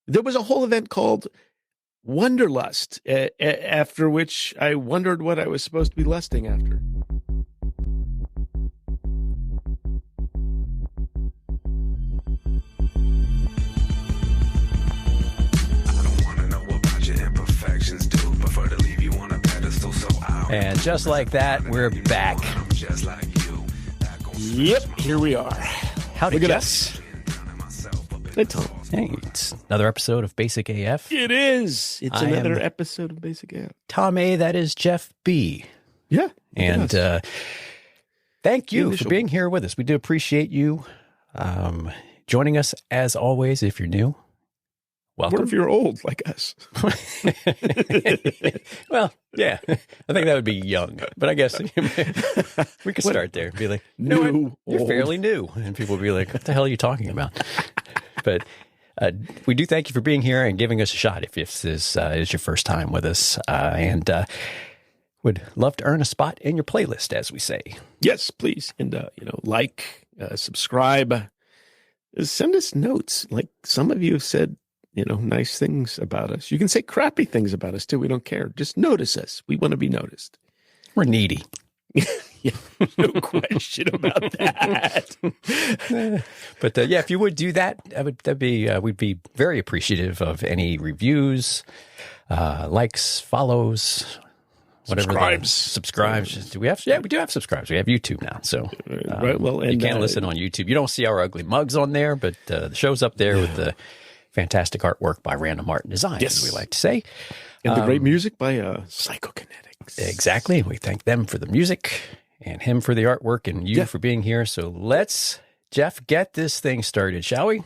There was a whole event called Wonderlust, after which I wondered what I was supposed to be lusting after. And just like that, we're back. Yep, here we are. Howdy, Look at Jeff. us. Hey, Tom. Hey, it's another episode of Basic AF. It is. It's I another am episode of Basic AF. Tom A, that is Jeff B. Yeah. And yes. Thank you Initial. for being here with us. We do appreciate you joining us, as always. If you're new, welcome. Or if you're old like us. Well, yeah, I think that would be young, but I guess we could start there and be like, New, you're old. fairly new. And people would be like, what the hell are you talking about? But we do thank you for being here and giving us a shot if this is your first time with us. And would love to earn a spot in your playlist, as we say. Yes, please. And, like, subscribe, send us notes. Like some of you have said, nice things about us. You can say crappy things about us too. We don't care. Just notice us. We want to be noticed. We're needy. Yeah, no question about that. But yeah, if you would do that, we'd be very appreciative of any reviews, likes, follows, whatever. Subscribes. Do we have? Yeah, we do have subscribes. We have YouTube now, so right. Well, and you can listen on YouTube. You don't see our ugly mugs on there, but the show's up there with the fantastic artwork by Random Art and Design, as we like to say, and the great music by Psychokinetics. Exactly. We thank them for the music and him for the artwork and you for being here. So let's, Jeff, get this thing started, shall we?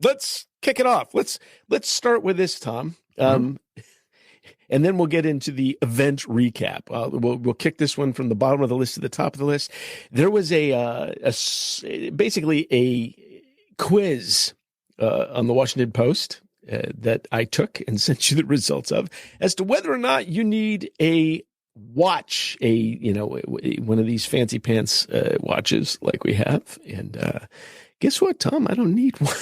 Let's kick it off. Let's start with this, Tom. And then we'll get into the event recap. We'll kick this one from the bottom of the list to the top of the list. There was basically a quiz on the Washington Post that I took and sent you the results of as to whether or not you need a watch, one of these fancy pants watches like we have. And guess what, Tom? I don't need one.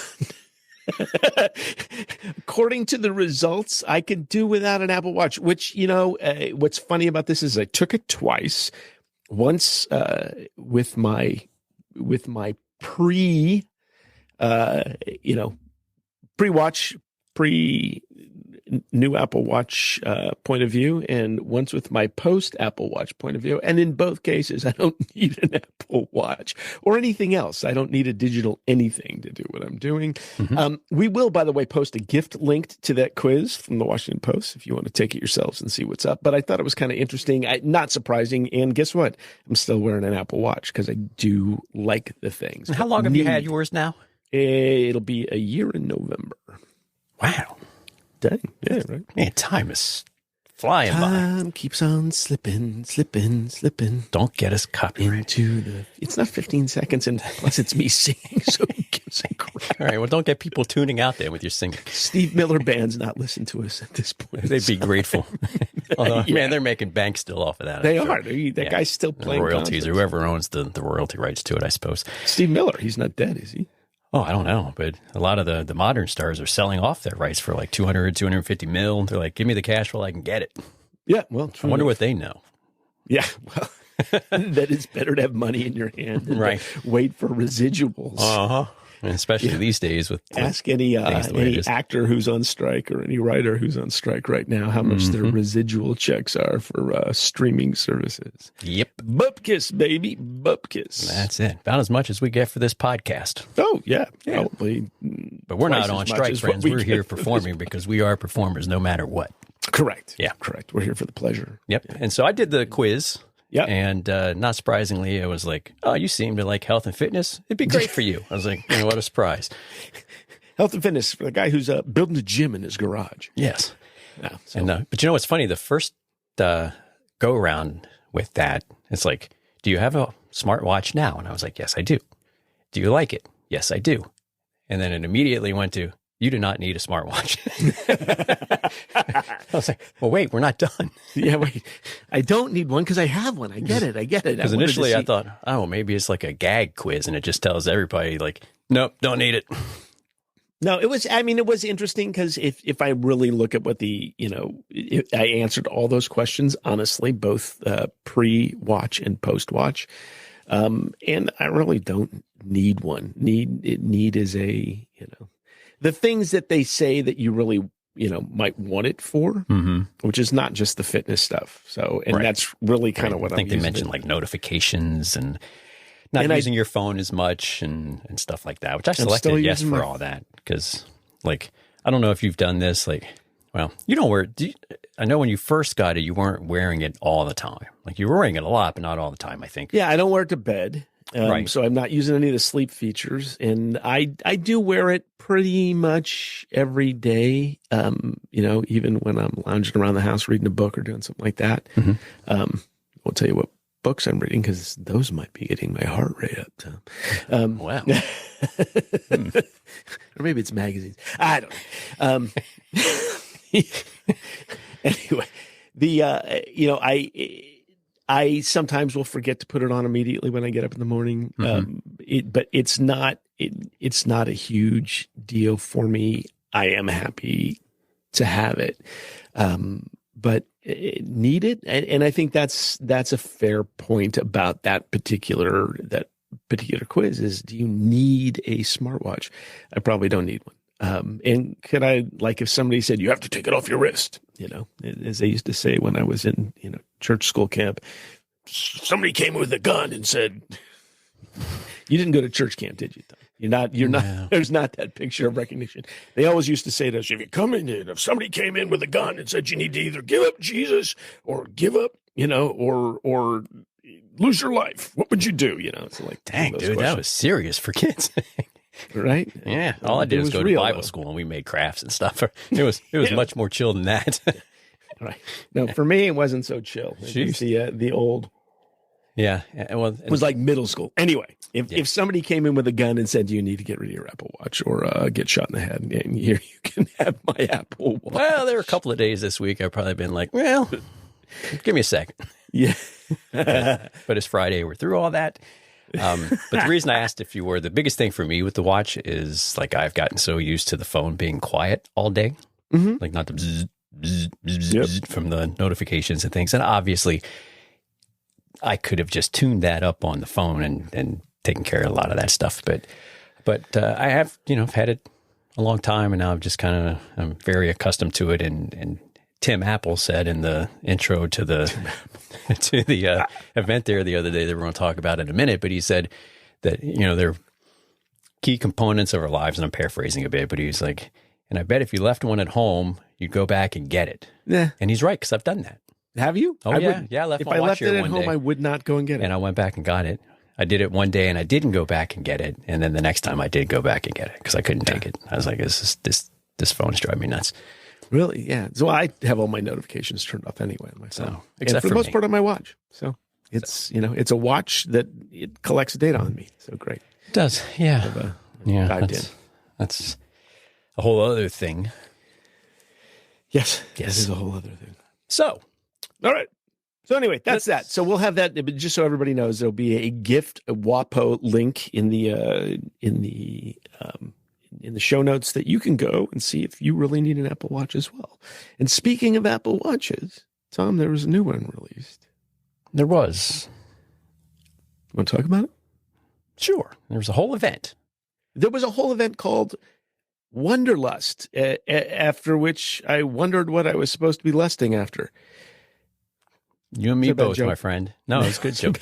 According to the results, I could do without an Apple Watch, which, what's funny about this is I took it twice. Once with my pre-watch, new Apple Watch point of view, and once with my post-Apple Watch point of view. And in both cases, I don't need an Apple Watch or anything else. I don't need a digital anything to do what I'm doing. Mm-hmm. We will, by the way, post a gift linked to that quiz from the Washington Post if you want to take it yourselves and see what's up. But I thought it was kind of interesting, not surprising. And guess what? I'm still wearing an Apple Watch because I do like the things. And how long have you had yours now? It'll be a year in November. Wow. Dang. Yeah, right. Man, time is flying by. Time keeps on slipping. Don't get us copyrighted. It's not 15 seconds, and plus it's me singing, so who gives a crap? All right, well, don't get people tuning out there with your singing. Steve Miller Band's not listening to us at this point. They'd be grateful. Although, man, they're making bank still off of that. They are. That guy's still playing royalties, concerts. or whoever owns the royalty rights to it, I suppose. Steve Miller, he's not dead, is he? Oh, I don't know, but a lot of the modern stars are selling off their rights for like 200, 250 mil. They're like, give me the cash while I can get it. Yeah, well, I wonder what they know. Yeah, well, that it's better to have money in your hand than right. to wait for residuals. Uh-huh. And especially these days with ask any actor who's on strike or any writer who's on strike right now how much their residual checks are for streaming services. Yep. Bupkis, baby. Bupkis. That's it. About as much as we get for this podcast. Oh, yeah. Probably. But we're not on strike, friends. We're here performing because we are performers no matter what. Correct. Yeah. Correct. We're here for the pleasure. Yep. Yeah. And so I did the quiz. Yeah. And not surprisingly, it was like, oh, you seem to like health and fitness. It'd be great for you. I was like, what a surprise. Health and fitness for the guy who's building a gym in his garage. Yes. Yeah, so. And, but what's funny? The first go around with that, it's like, do you have a smartwatch now? And I was like, yes, I do. Do you like it? Yes, I do. And then it immediately went to, you do not need a smartwatch. I was like, well, wait, we're not done. Yeah, wait. I don't need one because I have one. I get it. Because initially I thought, oh, maybe it's like a gag quiz and it just tells everybody like, nope, don't need it. No, it was, I mean, it was interesting because if I really look at what I answered all those questions, honestly, both pre-watch and post-watch. And I really don't need one. Need is the things that they say that you really, might want it for, which is not just the fitness stuff. So, and that's really kind of what I think they using mentioned like notifications and not using your phone as much and stuff like that, which I selected yes for all that. Because, like, I don't know if you've done this. Like, well, you don't wear it. I know when you first got it, you weren't wearing it all the time. Like, you were wearing it a lot, but not all the time, I think. Yeah, I don't wear it to bed. Right. So I'm not using any of the sleep features. And I do wear it pretty much every day, even when I'm lounging around the house reading a book or doing something like that. I'll tell you what books I'm reading because those might be getting my heart rate up. So. Wow. Or maybe it's magazines. I don't know. Anyway, I sometimes will forget to put it on immediately when I get up in the morning. But it's not a huge deal for me. I am happy to have it. But need it. And I think that's a fair point about that particular quiz is, do you need a smartwatch? I probably don't need one. And could I, like, if somebody said, you have to take it off your wrist, as they used to say when I was in, church school camp, somebody came with a gun and said, you didn't go to church camp, did you? You're not, No. There's not that picture of recognition. They always used to say to us, if somebody came in with a gun and said you need to either give up Jesus or give up, or lose your life, what would you do? It's like, dang, dude, that was serious for kids. Right? Yeah. All I did was go to Bible school and we made crafts and stuff. It was much more chill than that. Right. No, for me, it wasn't so chill. It was the old. Yeah. Well, it was like middle school. Anyway, if somebody came in with a gun and said, you need to get rid of your Apple Watch or get shot in the head, and here you can have my Apple Watch. Well, there were a couple of days this week I've probably been like, well, give me a second. Yeah. But it's Friday. We're through all that. But the reason I asked if you were, the biggest thing for me with the watch is, like, I've gotten so used to the phone being quiet all day, like not the bzz, bzz, bzz, bzz from the notifications and things. And obviously I could have just tuned that up on the phone and taken care of a lot of that stuff. But I have, I've had it a long time, and now I'm very accustomed to it. And Tim Apple said in the intro to the event there the other day that we're going to talk about in a minute, but he said that, they're key components of our lives, and I'm paraphrasing a bit, but he's like, and I bet if you left one at home, you'd go back and get it. Yeah. And he's right, because I've done that. Have you? Oh, yeah. Yeah, I left my watch here one day. If I left it at home, I would not go and get it. And I went back and got it. I did it one day, and I didn't go back and get it. And then the next time I did go back and get it, because I couldn't take it. I was like, this phone's driving me nuts. Really? Yeah. So I have all my notifications turned off anyway on my phone. So, except for the most part on my watch. So it's, it's a watch that it collects data on me. So great. It does. Yeah. That's a whole other thing. Yes. That is a whole other thing. So. All right. So anyway, that's that. So we'll have that, but just so everybody knows, there'll be a gift, a WAPO link in the show notes that you can go and see if you really need an Apple Watch as well. And speaking of Apple Watches, Tom, there was a new one released. There was. You want to talk about it? Sure. There was a whole event. There was a whole event called Wonderlust, after which I wondered what I was supposed to be lusting after. You and me both, my friend. No, it's a good joke.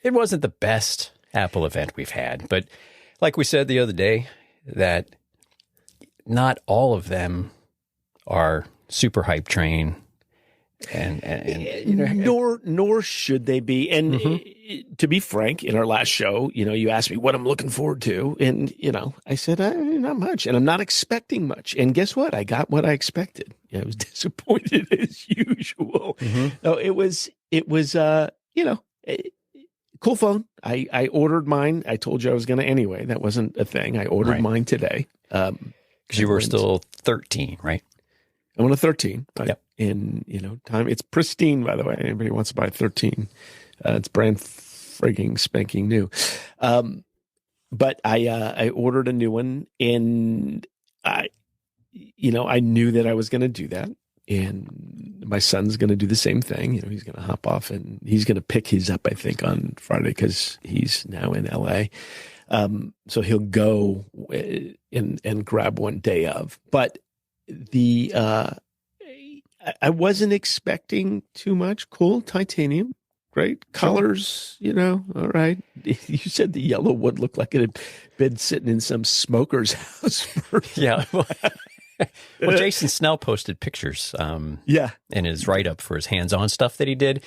It wasn't the best Apple event we've had, but like we said the other day, that not all of them are super hype train, and nor should they be. And to be frank, in our last show, you asked me what I'm looking forward to, and I said not much, and I'm not expecting much. And guess what? I got what I expected. I was disappointed as usual. So it was cool phone. I ordered mine. I told you I was going to anyway. That wasn't a thing. I ordered mine today. Because you were still 13, right? I'm on a 13. Yep. In time, it's pristine, by the way. Anybody wants to buy a 13? It's brand frigging spanking new. But I ordered a new one, and I knew that I was going to do that, and my son's going to do the same thing. He's going to hop off and he's going to pick his up, I think, on Friday because he's now in LA. So he'll go and grab one day of. But I wasn't expecting too much. Cool titanium. Great colors, all right. You said the yellow wood looked like it had been sitting in some smoker's house. Yeah. Well, Jason Snell posted pictures in his write-up for his hands-on stuff that he did.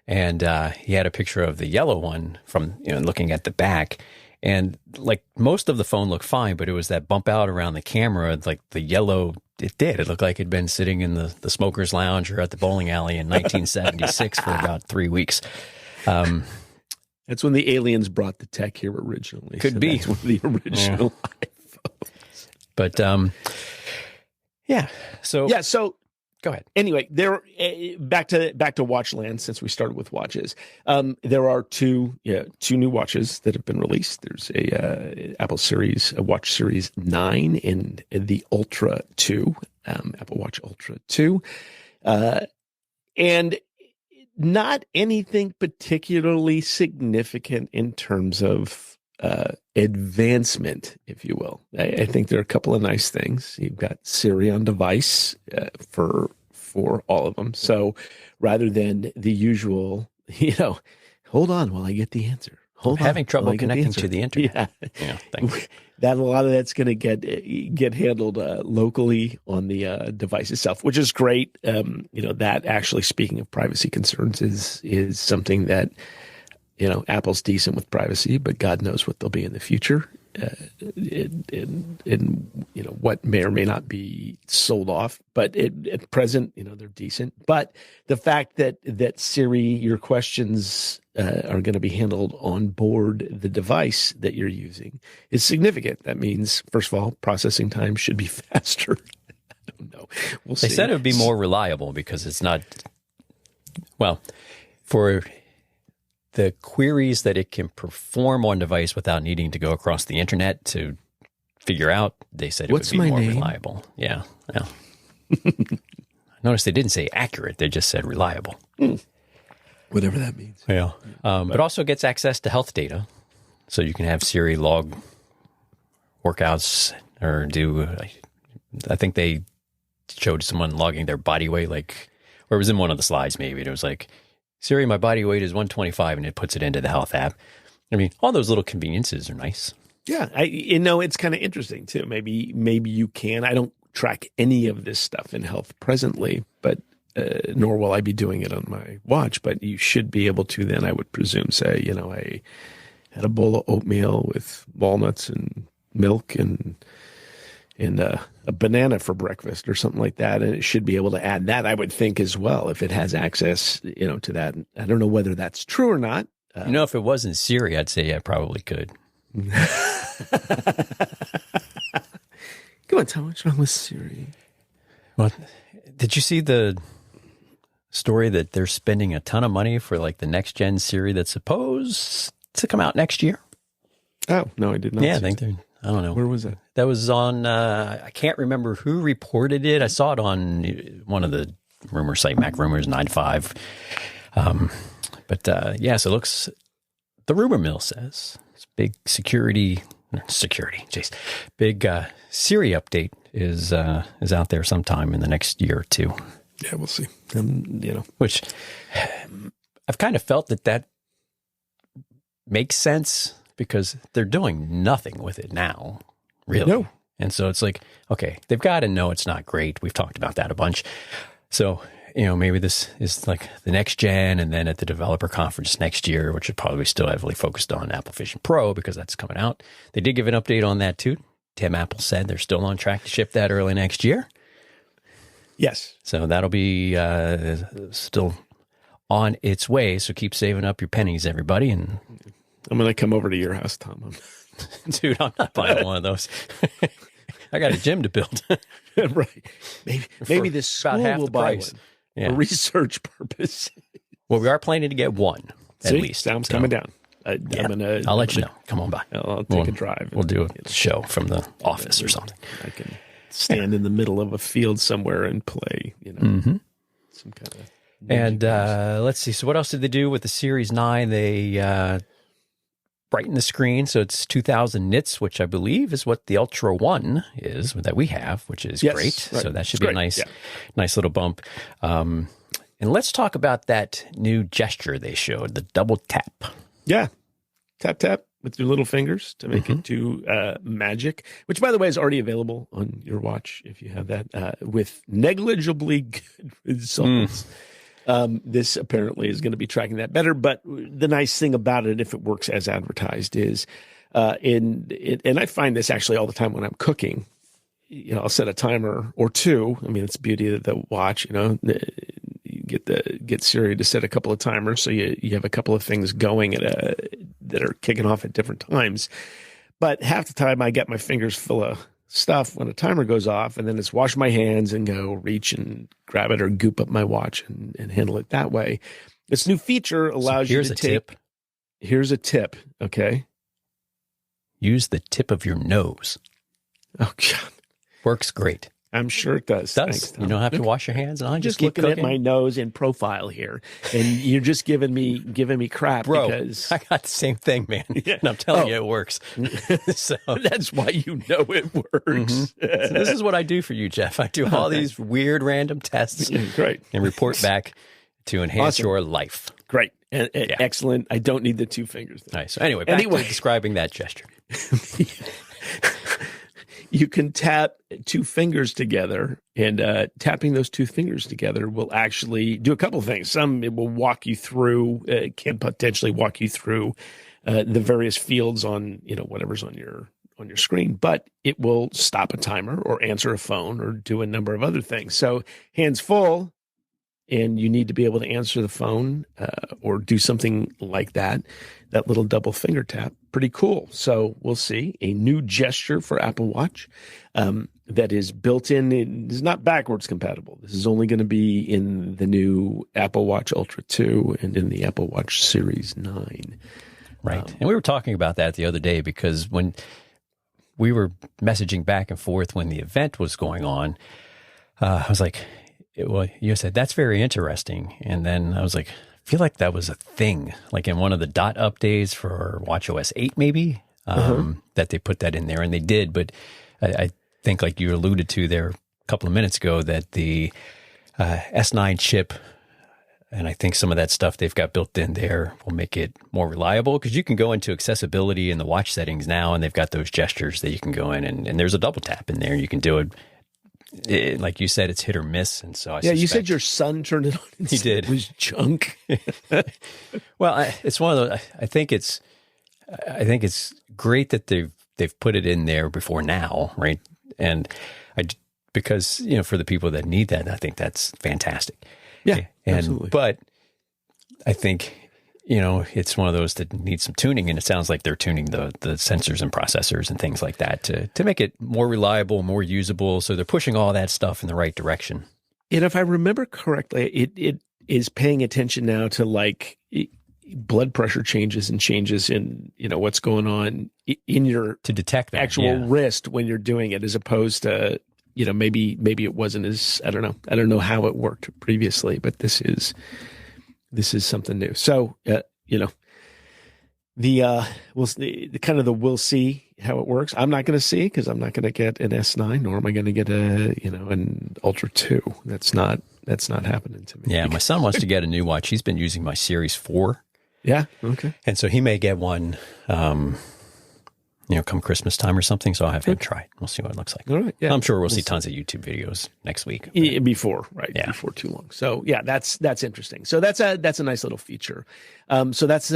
And he had a picture of the yellow one from, looking at the back. And like most of the phone looked fine, but it was that bump out around the camera, like the yellow, it did. It looked like it'd been sitting in the smoker's lounge or at the bowling alley in 1976 for about 3 weeks. That's when the aliens brought the tech here originally. Could be. That's one of the original iPhones. But, yeah. So go ahead. Anyway, back to watch land, since we started with watches. There are two new watches that have been released. There's a Watch Series 9 and the Ultra 2, Apple Watch Ultra 2. And not anything particularly significant in terms of advancement, if you will. I think there are a couple of nice things. You've got Siri on device for all of them. So rather than the usual, hold on while I get the answer. I'm having trouble connecting to the internet. Yeah, that a lot of that's going to get handled locally on the device itself, which is great. That actually, speaking of privacy concerns, is something that Apple's decent with privacy, but God knows what they'll be in the future. In what may or may not be sold off, but at present, they're decent. But the fact that Siri, your questions are going to be handled on board the device that you're using is significant. That means, first of all, processing time should be faster. I don't know. We'll see. They said it would be more reliable because it's not, for the queries that it can perform on device without needing to go across the internet to figure out, they said it would be more reliable. Yeah. Notice they didn't say accurate. They just said reliable. Whatever that means. Yeah. But also gets access to health data. So you can have Siri log workouts or do, I think they showed someone logging their body weight, or it was in one of the slides maybe. And it was like, Siri, my body weight is 125, and it puts it into the health app. I mean, all those little conveniences are nice. Yeah, it's kind of interesting too. Maybe you can. I don't track any of this stuff in health presently, but nor will I be doing it on my watch. But you should be able to. Then I would presume, say, I had a bowl of oatmeal with walnuts and milk and a banana for breakfast or something like that. And it should be able to add that, I would think, as well, if it has access, to that. I don't know whether that's true or not. If it wasn't Siri, I'd say I probably could. Come on, Tom, what's wrong with Siri? Well, did you see the story that they're spending a ton of money for the next gen Siri that's supposed to come out next year? Oh, no, I did not. Yeah, I think they're, I don't know. Where was that? That was on, I can't remember who reported it. I saw it on one of the rumor site, Mac Rumors 9to5. So it looks, the rumor mill says it's big big Siri update is out there sometime in the next year or two. Yeah, we'll see. Which I've kind of felt that makes sense because they're doing nothing with it now, really. No. And so it's like, okay, they've got to know it's not great. We've talked about that a bunch. So, maybe this is the next gen, and then at the developer conference next year, which is probably still heavily focused on Apple Vision Pro because that's coming out. They did give an update on that too. Tim Apple said they're still on track to ship that early next year. Yes. So that'll be still on its way. So keep saving up your pennies, everybody. And I'm going to come over to your house, Tom. Dude, I'm not buying one of those. I got a gym to build. Right. Maybe the school will buy one for research purposes. Well, we are planning to get one at least. Sounds coming down. I'll let you know. Come on by. I'll take a drive. We'll do a show from the office or something. I can stand in the middle of a field somewhere and play, some kind of. And let's see. So what else did they do with the Series 9? They brighten the screen, so it's 2000 nits, which I believe is what the Ultra One is that we have, which is great. Right. So that should be a nice little bump. And let's talk about that new gesture they showed, the double tap. Yeah, tap with your little fingers to make it do magic, which, by the way, is already available on your watch if you have that, with negligibly good results. This apparently is going to be tracking that better. But the nice thing about it, if it works as advertised, is and I find this actually all the time when I'm cooking. I'll set a timer or two. I mean, it's the beauty of the watch. You get Siri to set a couple of timers, so you have a couple of things going that are kicking off at different times. But half the time, I get my fingers full of stuff when a timer goes off, and then it's wash my hands and go reach and grab it or goop up my watch and handle it that way. This new feature allows you to take. Here's a tip. Okay. Use the tip of your nose. Oh God, works great. I'm sure it does. Thanks, you don't have to wash your hands. And I just keep looking cooking at my nose in profile here, and you're just giving me crap, bro. Because I got the same thing, man. Yeah. And I'm telling you, it works. So that's why it works. So this is what I do for you, Jeff. I do all these weird random tests, great, and report back to enhance your life. Great and excellent. I don't need the two fingers. All right. So anyway, back to describing that gesture. You can tap two fingers together, and tapping those two fingers together will actually do a couple of things. Some, it will walk you through, can potentially walk you through the various fields on, whatever's on your screen, but it will stop a timer or answer a phone or do a number of other things. So hands full, and you need to be able to answer the phone or do something like that. That little double finger tap, pretty cool. So we'll see a new gesture for Apple Watch that is built in. It is not backwards compatible. This is only going to be in the new Apple Watch Ultra 2 and in the Apple Watch Series 9. Right. And we were talking about that the other day because when we were messaging back and forth when the event was going on, I was like, you said, that's very interesting. And then I was like, I feel like that was a thing, like in one of the dot updates for watchOS 8, maybe, that they put that in there, and they did. But I think, like you alluded to there a couple of minutes ago, that the S9 chip, and I think some of that stuff they've got built in there will make it more reliable, because you can go into accessibility in the watch settings now, and they've got those gestures that you can go in, and there's a double tap in there. You can do it. Like you said, it's hit or miss, and so you said your son turned it on. He did. It was junk. Well, it's one of those. I think it's great that they've put it in there before now, right? And because for the people that need that, I think that's fantastic. Yeah, absolutely. But I think it's one of those that needs some tuning, and it sounds like they're tuning the sensors and processors and things like that to make it more reliable, more usable. So they're pushing all that stuff in the right direction. And if I remember correctly, it is paying attention now to like blood pressure changes in what's going on in your to detect that, actual wrist when you're doing it, as opposed to maybe it wasn't as I don't know how it worked previously, but this is something new. So, we'll see how it works. I'm not going to see, because I'm not going to get an S9, nor am I going to get an Ultra 2. That's not happening to me. Yeah. My son wants to get a new watch. He's been using my Series 4. Yeah. Okay. And so he may get one, come Christmas time or something. So I'll have him try it. We'll see what it looks like. All right. Yeah. I'm sure we'll see tons of YouTube videos next week. Before too long. So yeah, that's interesting. So that's a nice little feature. So that's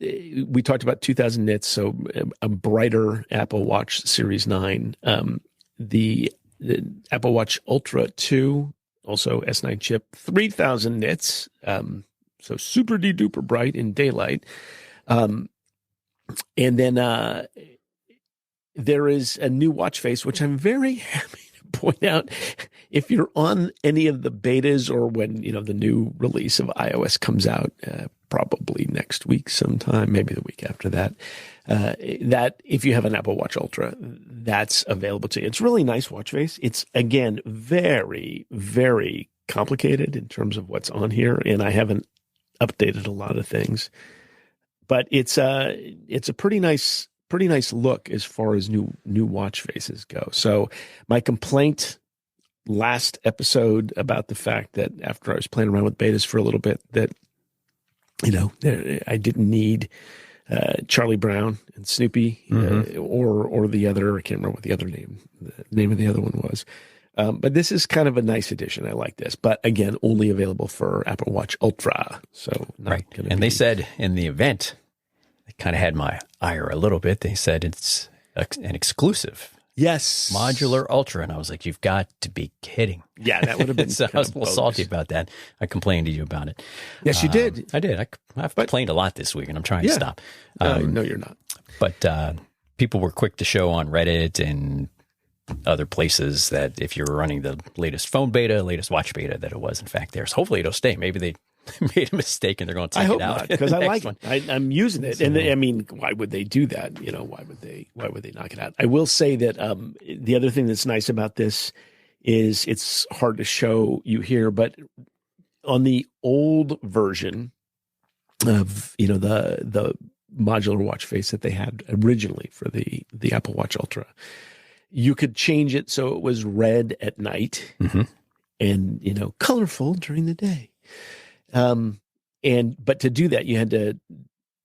we talked about 2000 nits. So a brighter Apple Watch Series 9, the Apple Watch Ultra 2, also S9 chip, 3000 nits. So super duper bright in daylight. And then there is a new watch face, which I'm very happy to point out, if you're on any of the betas or when, the new release of iOS comes out, probably next week sometime, maybe the week after that, that if you have an Apple Watch Ultra, that's available to you. It's a really nice watch face. It's, again, very, very complicated in terms of what's on here, and I haven't updated a lot of things. But it's a pretty nice look as far as new watch faces go. So my complaint last episode about the fact that after I was playing around with betas for a little bit, that I didn't need Charlie Brown and Snoopy or the other. I can't remember what the name of the other one was. But this is kind of a nice addition. I like this. But again, only available for Apple Watch Ultra. So They said in the event, it kind of had my ire a little bit. They said it's an exclusive. Yes. Modular Ultra. And I was like, you've got to be kidding. Yeah, that would have been so I was a little salty about that. I complained to you about it. Yes, you did. I did. I've complained a lot this week, and I'm trying to stop. No, you're not. But people were quick to show on Reddit and other places that if you're running the latest phone beta, latest watch beta, that it was in fact there. So hopefully it'll stay. Maybe they made a mistake and they're going to take it out. Because I like it. I'm using it. And I mean, why would they do that? Why would they knock it out? I will say that the other thing that's nice about this is it's hard to show you here, but on the old version of, the modular watch face that they had originally for the Apple Watch Ultra, you could change it so it was red at night and, colorful during the day. But to do that, you had to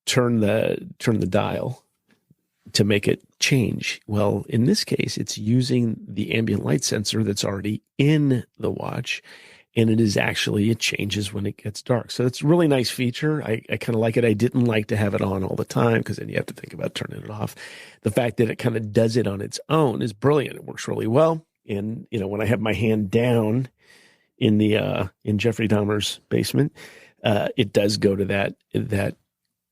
turn the dial to make it change. Well, in this case, it's using the ambient light sensor that's already in the watch, and it changes when it gets dark. So it's a really nice feature. I kind of like it. I didn't like to have it on all the time because then you have to think about turning it off. The fact that it kind of does it on its own is brilliant. It works really well. And, when I have my hand down in Jeffrey Dahmer's basement, it does go to that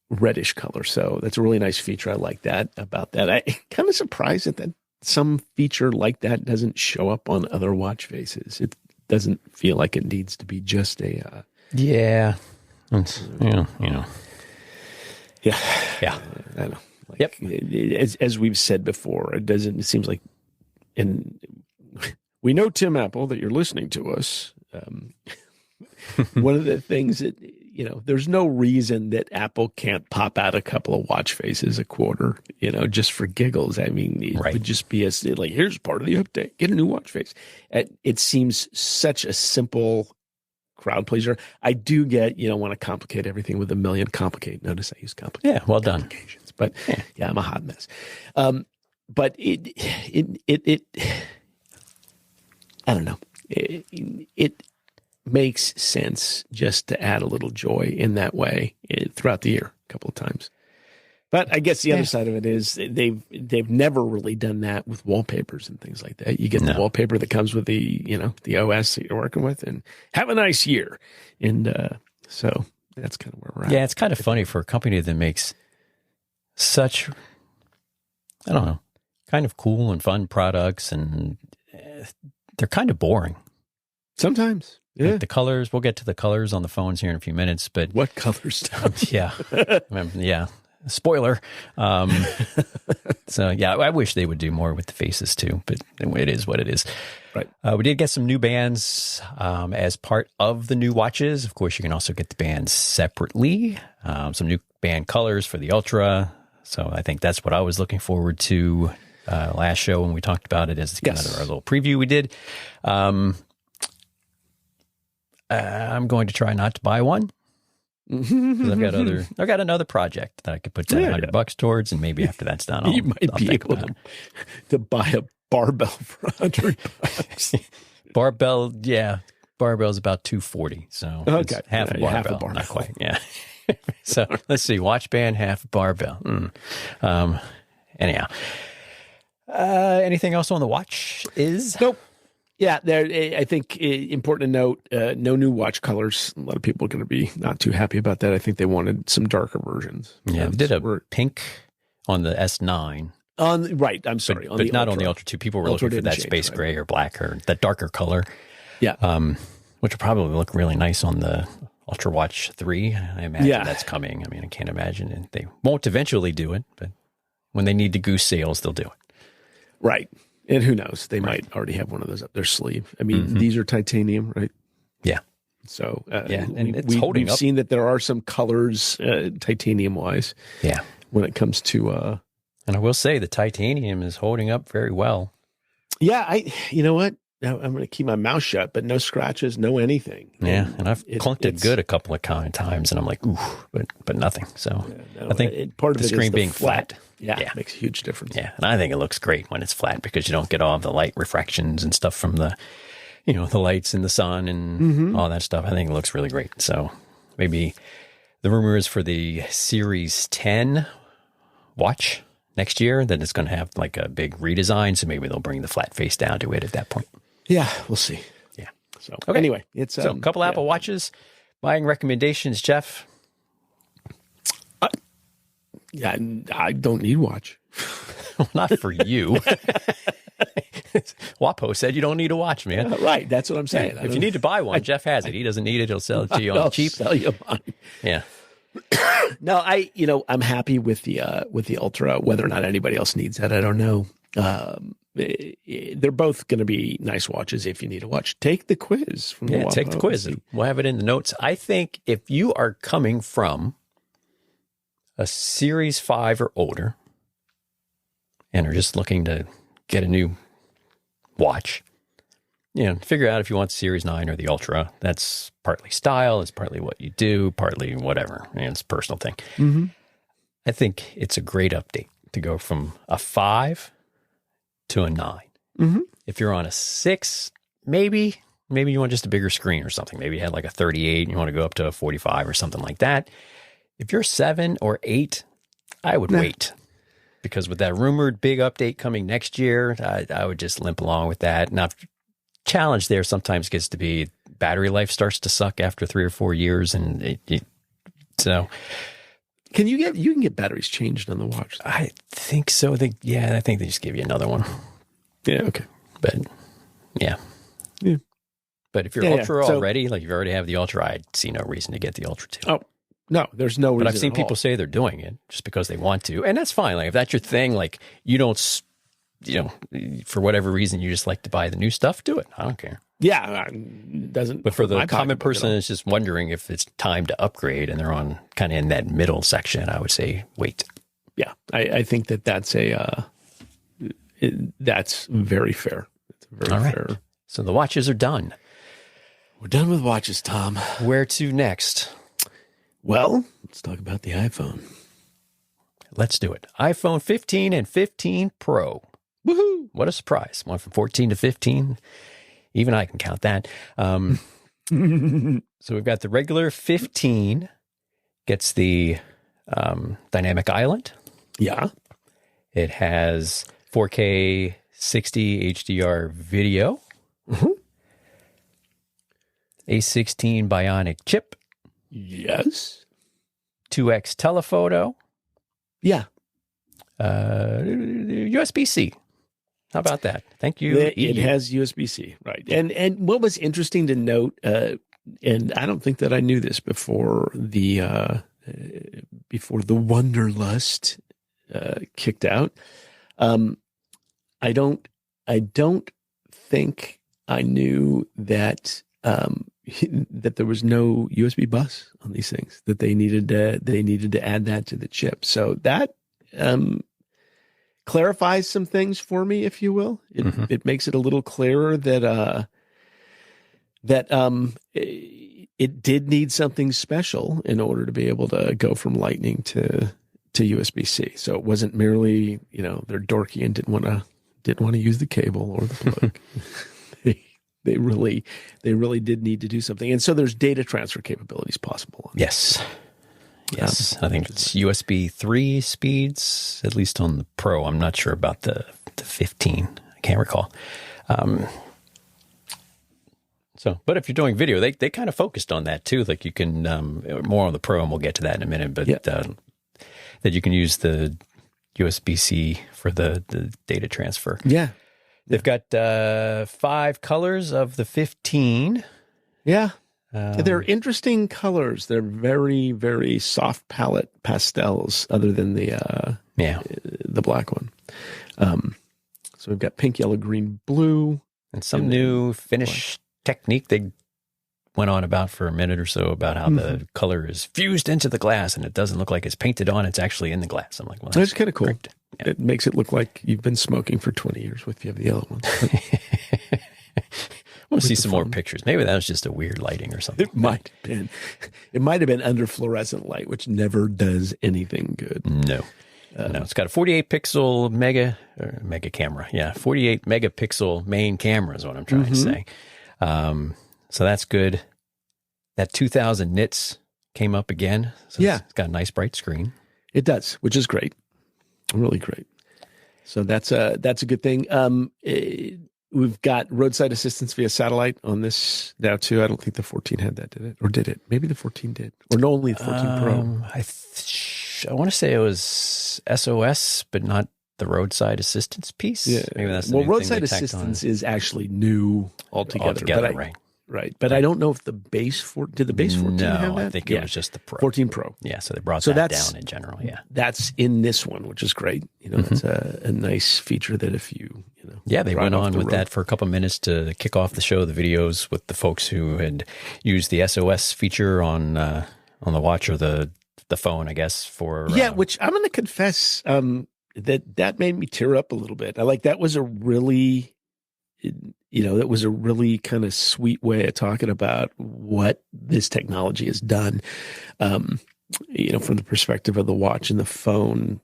reddish color. So that's a really nice feature. I like that about that. I'm kind of surprised that some feature like that doesn't show up on other watch faces. It doesn't feel like it needs to be just a yeah. Yeah. I know. Yep. As we've said before, it seems like, and we know, Tim Apple, that you're listening to us. One of the things that, there's no reason that Apple can't pop out a couple of watch faces a quarter, just for giggles. I mean, it would just be like, here's part of the update, get a new watch face. It seems such a simple crowd pleaser. I do get, want to complicate everything with a million complicate. Notice I use complicate. Yeah, well done. But I'm a hot mess. But it I don't know. It makes sense just to add a little joy in that way throughout the year a couple of times. But I guess the other side of it is they've never really done that with wallpapers and things like that. You get the wallpaper that comes with the the OS that you're working with, and have a nice year. And so that's kind of where we're at. Yeah, it's kind of funny for a company that makes such, I don't know, kind of cool and fun products, and they're kind of boring. Sometimes. Yeah. Like the colors, we'll get to the colors on the phones here in a few minutes, but what colors? Yeah. Yeah. Spoiler. So yeah, I wish they would do more with the faces too, but it is what it is. Right. We did get some new bands as part of the new watches. Of course, you can also get the bands separately. Some new band colors for the Ultra. So I think that's what I was looking forward to last show when we talked about it as kind of our little preview we did. I'm going to try not to buy one because I've got another project that I could put down $100 towards, and maybe after that's done, you might be able to buy a barbell for $100. Barbell, yeah, barbell's about $240, so it's half a barbell, not quite, yeah. So let's see, watch band, half a barbell. Anyhow, anything else on the watch? Nope. Yeah, I think important to note, no new watch colors. A lot of people are going to be not too happy about that. I think they wanted some darker versions. Yeah, they did a pink on the S9. Right. I'm sorry. But not on the Ultra 2. People were looking for that space gray or black or that darker color. Yeah. Which will probably look really nice on the Ultra Watch 3. I imagine that's coming. I mean, I can't imagine. And they won't eventually do it, but when they need to goose sales, they'll do it. Right. And who knows? They might already have one of those up their sleeve. I mean, these are titanium, right? Yeah. So and it's holding we've up. seen that there are some colors titanium-wise. Yeah. When it comes to... and I will say the titanium is holding up very well. Yeah, you know what? I'm going to keep my mouth shut, but no scratches, no anything. Yeah, and I've clunked it good a couple of times, and I'm like, ooh, but nothing. So I think part of the it screen is being flat. Yeah, it makes a huge difference. Yeah, and I think it looks great when it's flat because you don't get all of the light refractions and stuff from the, the lights in the sun and all that stuff. I think it looks really great. So maybe the rumor is for the Series 10 watch next year that it's going to have like a big redesign. So maybe they'll bring the flat face down to it at that point. Yeah, we'll see. Yeah. So anyway, it's so a couple Apple Watches. Buying recommendations, Jeff. I don't need watch. Well, not for you. WAPO said you don't need a watch, man. Right, that's what I'm saying. If you need to buy one, Jeff has it. He doesn't need it. He'll sell it to you on cheap. Sell you mine. Yeah. No, I'm happy with the Ultra. Whether or not anybody else needs that, I don't know. They're both going to be nice watches if you need a watch. Take the quiz. Take the quiz. We'll have it in the notes. I think if you are coming from a Series 5 or older and are just looking to get a new watch, figure out if you want Series 9 or the Ultra. That's partly style. It's partly what you do, partly whatever. And it's a personal thing. Mm-hmm. I think it's a great update to go from a 5 to a 9. Mm-hmm. If you're on a 6, maybe you want just a bigger screen or something. Maybe you had like a 38 and you want to go up to a 45 or something like that. If you're 7 or 8, I would wait. Because with that rumored big update coming next year, I would just limp along with that. Now, challenge there sometimes gets to be battery life starts to suck after 3 or 4 years. And so... Can you get batteries changed on the watch? I think so. I think they just give you another one. Yeah, okay. But yeah. But if you're Ultra already, like you already have the Ultra, I see no reason to get the Ultra 2. Oh, no, there's no reason. But I've seen people say they're doing it just because they want to. And that's fine. Like if that's your thing, like you don't, for whatever reason, you just like to buy the new stuff, do it. I don't care. Yeah, doesn't. But for the common person that's just wondering if it's time to upgrade and they're on kind of in that middle section, I would say wait. Yeah, I think that's that's very fair. It's very fair. So the watches are done. We're done with watches, Tom. Where to next? Well, let's talk about the iPhone. Let's do it. iPhone 15 and 15 Pro. Woohoo! What a surprise. Went from 14 to 15. Even I can count that. So we've got the regular 15, gets the dynamic island. Yeah. It has 4K 60 HDR video. Mm-hmm. A16 Bionic chip. Yes. 2X telephoto. Yeah. USB-C. How about that? Thank you. It has USB-C, right? And what was interesting to note, and I don't think that I knew this before the Wonderlust kicked out. I don't think I knew that that there was no USB bus on these things. That they needed to add that to the chip. So that clarifies some things for me, if you will. It makes it a little clearer that it did need something special in order to be able to go from Lightning to USB-C. So it wasn't merely, they're dorky and didn't want to use the cable or the plug. They really did need to do something. And so there's data transfer capabilities possible. Yes. Yes, I think it's USB 3 speeds, at least on the Pro. I'm not sure about the 15. I can't recall. But if you're doing video, they kind of focused on that too. Like you can, more on the Pro, and we'll get to that in a minute, but that you can use the USB-C for the data transfer. Yeah. They've got 5 colors of the 15. Yeah. They're interesting colors. They're very, very soft palette pastels other than the black one. So we've got pink, yellow, green, blue. And some new finish technique they went on about for a minute or so about how the color is fused into the glass and it doesn't look like it's painted on. It's actually in the glass. I'm like, well, that's kind of cool. Yeah. It makes it look like you've been smoking for 20 years if you have the yellow one. I want to see some more pictures. Maybe that was just a weird lighting or something. It might have been. It might have been under fluorescent light, which never does anything good. No. No, it's got a 48 pixel mega camera. Yeah, 48 megapixel main camera is what I'm trying to say. So that's good. That 2000 nits came up again. So it's got a nice bright screen. It does, which is great. Really great. So that's a good thing. We've got roadside assistance via satellite on this now too. I don't think the 14 had that, did it? Or did it? Maybe the 14 did. Or no, only the 14 Pro. I want to say it was SOS, but not the roadside assistance piece. Yeah. Maybe that's roadside assistance is actually new altogether. Right. Right. But I don't know if the base did the base 14 have that? I think it was just the Pro. 14 Pro. Yeah, so they brought that down in general, That's in this one, which is great. That's a nice feature that if you Yeah, they went on with that for a couple of minutes to kick off the show, the videos with the folks who had used the SOS feature on the watch or the phone, I guess, for which I'm going to confess that made me tear up a little bit. I like that was a really that was a really kind of sweet way of talking about what this technology has done, from the perspective of the watch and the phone,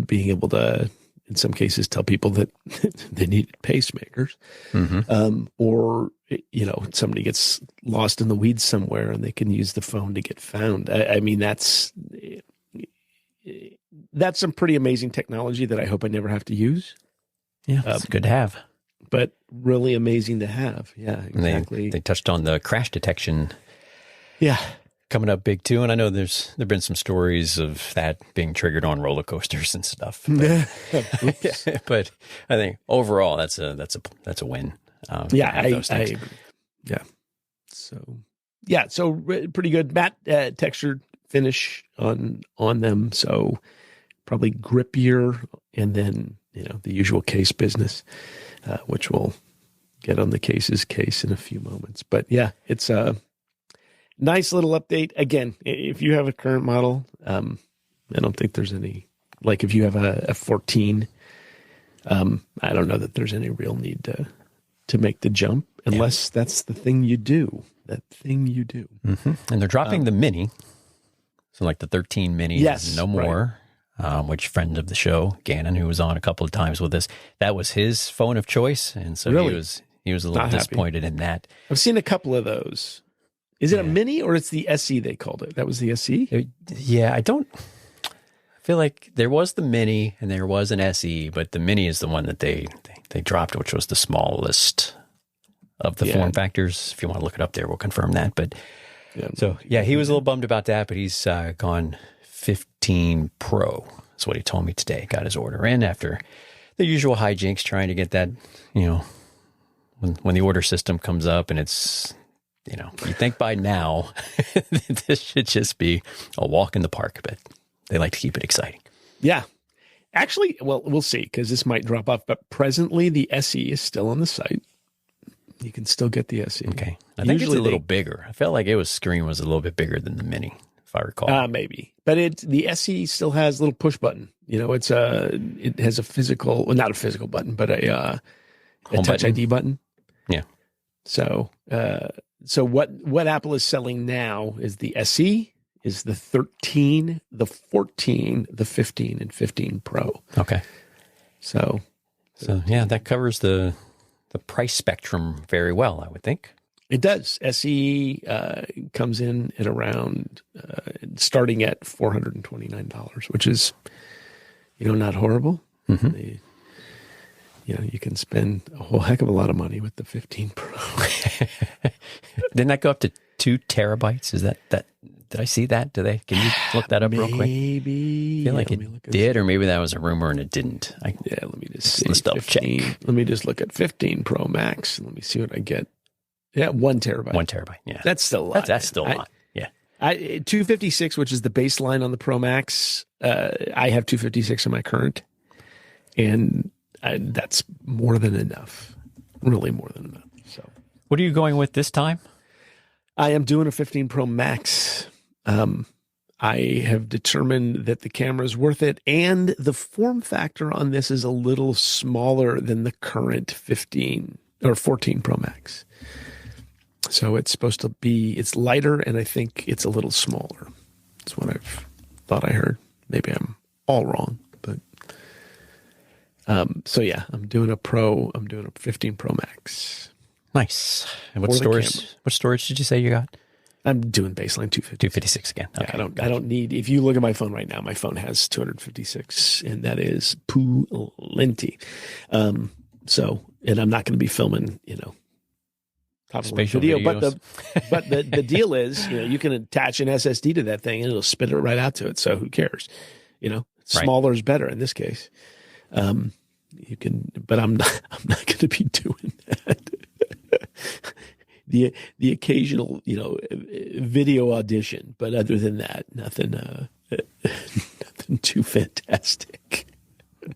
being able to, in some cases, tell people that they needed pacemakers, or, somebody gets lost in the weeds somewhere and they can use the phone to get found. I mean, that's some pretty amazing technology that I hope I never have to use. Yeah, it's good to have. But really amazing to have. Yeah, exactly. They touched on the crash detection. Yeah. Coming up big too. And I know there've been some stories of that being triggered on roller coasters and stuff. But, but I think overall that's a win. I agree. Yeah. So pretty good matte textured finish on them. So probably grippier, and then the usual case business. Which we'll get on the case in a few moments. But yeah, it's a nice little update. Again, if you have a current model, I don't think there's any, like if you have a 14, I don't know that there's any real need to make the jump unless that's the thing you do. And they're dropping the mini. So like the 13 mini is no more. Right. Which friend of the show, Gannon, who was on a couple of times with us, that was his phone of choice, and so he was a little disappointed in that. I've seen a couple of those. Is it a mini or it's the SE they called it? That was the SE? I feel like there was the mini and there was an SE, but the mini is the one that they dropped, which was the smallest of the form factors. If you want to look it up there, we'll confirm that. But he was a little bummed about that, but he's gone 15 Pro. That's what he told me today. Got his order in after the usual hijinks trying to get that, when the order system comes up and it's, you think by now this should just be a walk in the park, but they like to keep it exciting. Yeah. Actually, well, we'll see, because this might drop off, but presently the SE is still on the site. You can still get the SE. Okay. I think it's a little bigger. I felt like screen was a little bit bigger than the mini, if I recall. Maybe. But the SE still has a little push button. It has a physical, well, not a physical button, but a Touch ID button. Yeah. So what Apple is selling now is the SE, is the 13, the 14, the 15, and 15 Pro. Okay. So that covers the price spectrum very well, I would think. It does. SE comes in at around starting at $429, which is, not horrible. Mm-hmm. You can spend a whole heck of a lot of money with the 15 Pro. Didn't that go up to 2 terabytes? Is that Did I see that? Can you look that up real quick? Maybe. I feel like it did, or maybe that was a rumor and it didn't. Let me just see. Let's double check. Let me just look at 15 Pro Max. Let me see what I get. Yeah, 1 terabyte. 1 terabyte, yeah. That's still a lot. That's still a lot, yeah. 256, which is the baseline on the Pro Max. I have 256 in my current, and that's more than enough. Really more than enough. So, what are you going with this time? I am doing a 15 Pro Max. I have determined that the camera is worth it, and the form factor on this is a little smaller than the current 15 or 14 Pro Max. So it's supposed to be, it's lighter, and I think it's a little smaller. That's what I've thought I heard. Maybe I'm all wrong, but so yeah, I'm doing a 15 Pro Max. Nice. And what storage did you say you got? I'm doing baseline 256 again. Okay. Yeah, I don't need, if you look at my phone right now, my phone has 256, and that is plenty. So, and I'm not going to be filming, top of video, but the deal is, you can attach an SSD to that thing and it'll spit it right out to it. So who cares? Smaller is better in this case. You can, but I'm not going to be doing that. The occasional, video audition, but other than that, nothing too fantastic.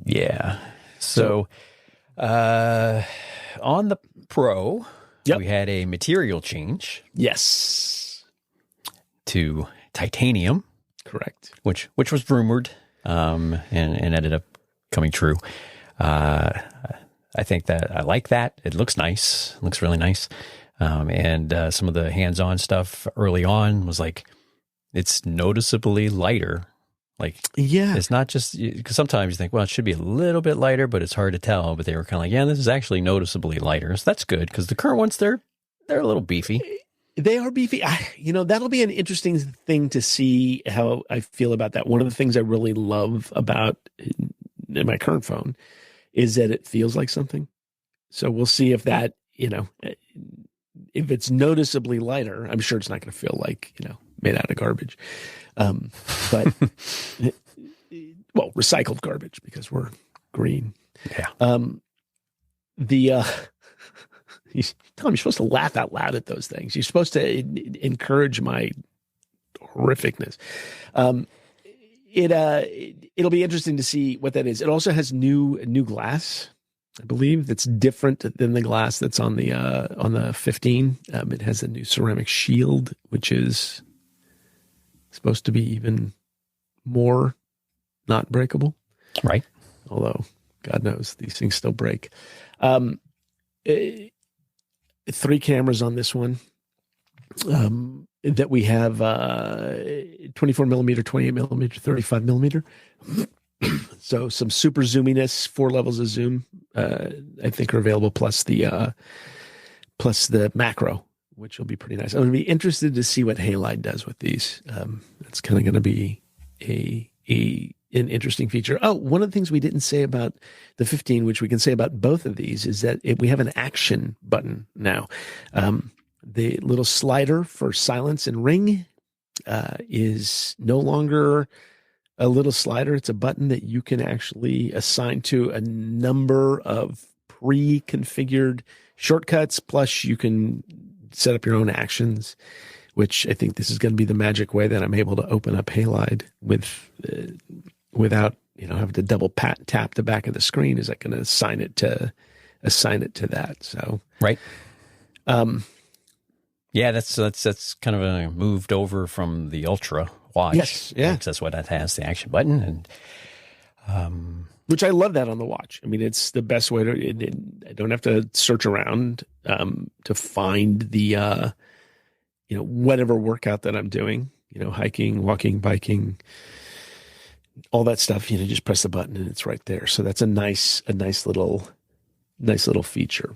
Yeah. So, on the Pro, we had a material change. Yes. To titanium. Correct. Which was rumored, and ended up coming true. I think that I like that. It looks nice. It looks really nice. And some of the hands-on stuff early on was like, it's noticeably lighter. Like, yeah, it's not just, because sometimes you think, well, it should be a little bit lighter, but it's hard to tell. But they were kind of like, yeah, this is actually noticeably lighter. So that's good, because the current ones, they're a little beefy. They are beefy. That'll be an interesting thing to see how I feel about that. One of the things I really love about in my current phone is that it feels like something. So we'll see if that, if it's noticeably lighter. I'm sure it's not going to feel like, made out of garbage. But, well, recycled garbage, because we're green. Yeah. Tom, you're supposed to laugh out loud at those things. You're supposed to encourage my horrificness. It'll be interesting to see what that is. It also has new glass, I believe, that's different than the glass that's on the 15. It has a new ceramic shield, which is supposed to be even more not breakable. Right. Although, God knows, these things still break. 3 cameras on this one. That we have 24 millimeter, 28 millimeter, 35 millimeter. So some super zoominess, 4 levels of zoom, I think are available, plus the macro, which will be pretty nice. I'm going to be interested to see what Halide does with these. It's kind of going to be an interesting feature. Oh, one of the things we didn't say about the 15, which we can say about both of these, is that we have an action button now. The little slider for silence and ring is no longer a little slider. It's a button that you can actually assign to a number of pre-configured shortcuts. Plus, you can set up your own actions, which I think this is going to be the magic way that I'm able to open up Halide without having to double tap the back of the screen. Is that going to assign it to that? So right. Yeah, that's kind of moved over from the Ultra watch. Yes, yeah. Because that's what that has, the action button, and which I love that on the watch. I mean, it's the best way to. I don't have to search around to find the whatever workout that I'm doing. Hiking, walking, biking, all that stuff. Just press the button and it's right there. So that's a nice little feature.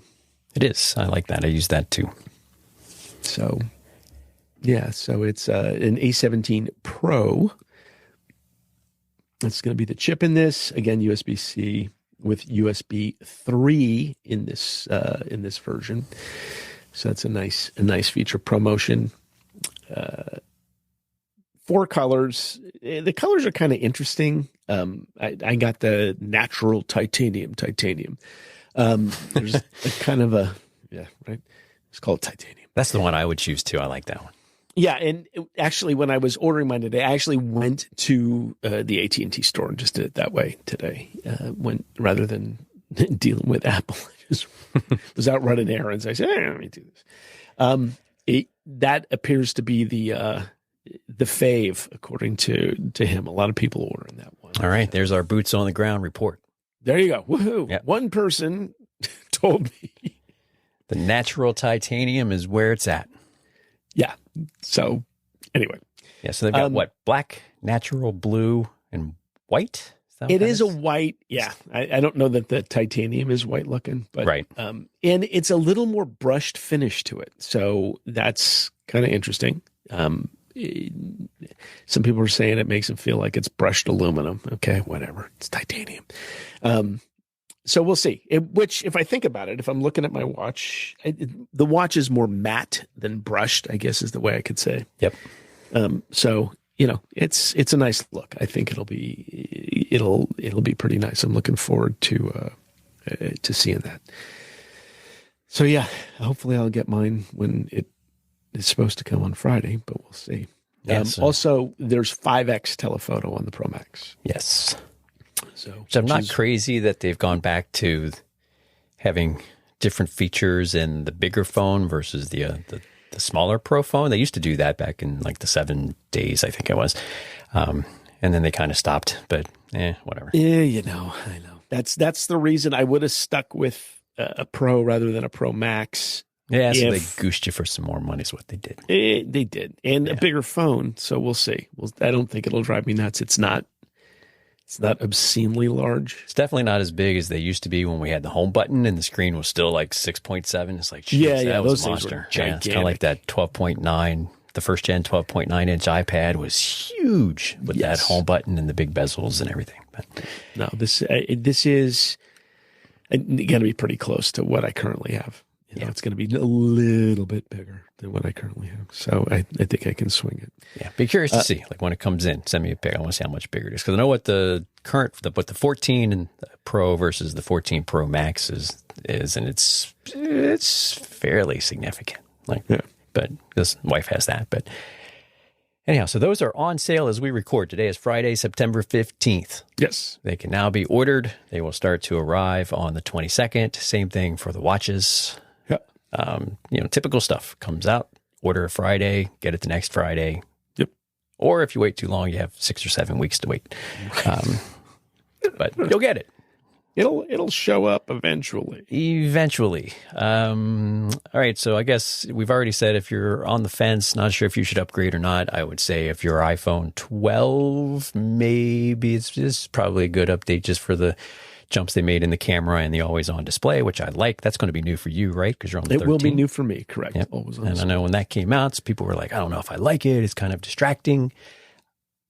It is. I like that. I use that too. So, yeah, so it's an A17 Pro. It's going to be the chip in this. Again, USB-C with USB 3 in this version. So that's a nice feature. ProMotion 4 colors. The colors are kind of interesting. I got the natural titanium. There's a kind of a, yeah, right. It's called titanium. That's the one I would choose too. I like that one. Yeah, and actually, when I was ordering mine today, I actually went to the AT&T store and just did it that way today. Rather than dealing with Apple, I just was out running errands. I said, hey, let me do this. That appears to be the fave, according to him. A lot of people ordering that one. All right, there's our boots on the ground report. There you go. Woohoo! Yep. One person told me the natural titanium is where it's at. Yeah. So anyway. Yeah. So they've got what? Black, natural, blue, and white? It is a white. Yeah. I don't know that the titanium is white looking, but right. And it's a little more brushed finish to it. So that's kind of interesting. Some people are saying it makes them feel like it's brushed aluminum. Okay, whatever. It's titanium. So we'll see. Which, if I think about it, if I'm looking at my watch, the watch is more matte than brushed, I guess is the way I could say. Yep. So, it's a nice look. I think it'll be pretty nice. I'm looking forward to seeing that. So yeah, hopefully I'll get mine when it is supposed to come on Friday, but we'll see. Yes. Also, there's 5x telephoto on the Pro Max. Yes. So I'm not crazy that they've gone back to having different features in the bigger phone versus the smaller Pro phone. They used to do that back in like the 7 days, I think it was. And then they kind of stopped, but whatever. Yeah, I know. That's the reason I would have stuck with a Pro rather than a Pro Max. Yeah, so they goosed you for some more money is what they did. They did. And a bigger phone, so we'll see. I don't think it'll drive me nuts. It's not obscenely large. It's definitely not as big as they used to be when we had the home button and the screen was still like 6.7. It's like, geez, that was a monster. Yeah, it's kind of like that 12.9. The first gen 12.9 inch iPad was huge with that home button and the big bezels and everything. But no, this is going to be pretty close to what I currently have. It's going to be a little bit bigger than what I currently have. So I think I can swing it. Yeah. Be curious to see, like when it comes in, send me a pic. I want to see how much bigger it is. Because I know what the current, what the 14 and the Pro versus the 14 Pro Max is and it's fairly significant. But this wife has that. But anyhow, so those are on sale as we record. Today is Friday, September 15th. Yes. They can now be ordered. They will start to arrive on the 22nd. Same thing for the watches. Typical stuff comes out, order a Friday, get it the next Friday. Yep. Or if you wait too long, you have 6 or 7 weeks to wait. But you'll get it. It'll show up eventually. Eventually. All right. So I guess we've already said if you're on the fence, not sure if you should upgrade or not, I would say if you're iPhone 12, maybe it's probably a good update just for the jumps they made in the camera and the always-on display, which I like. That's going to be new for you, right? Because you're on the 13. It will be new for me, correct. Yep. Always on and I know when that came out, so people were like, I don't know if I like it. It's kind of distracting.